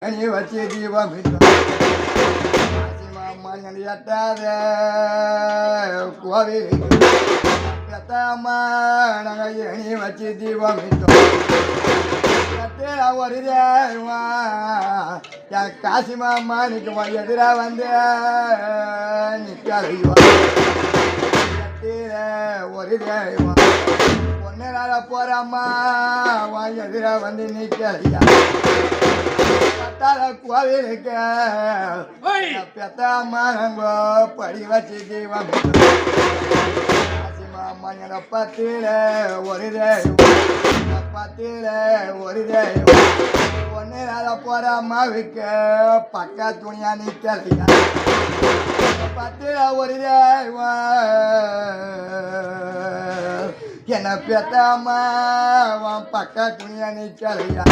நீ வச்சு தீபம் மகன் எட்டாத கோவில் எத்தாமா நாங்கள் எணி வச்சு தீபம் ஒரு தேவா என் காசி மாமா நிற்குமா எதிராக வந்து நிற்கலைவா ஒரு தேவா பொண்ணு போறாம்மா எதிராக வந்து நிற்கலையா கோவிலுக்கு பெத்தாம்மா நாங்கோ படி வச்சு தீபம் மங்கட பத்தில ஒரு தெய்வம் பத்தில ஒரு தெய்வம் பொண்ணு போற அம்மாவுக்கு பக்கா துணியா நிற்கலையா பத்தில ஒரு தெய்வம் என்ன பெத்தாம்மா பக்கா துணியா நிற்கலையா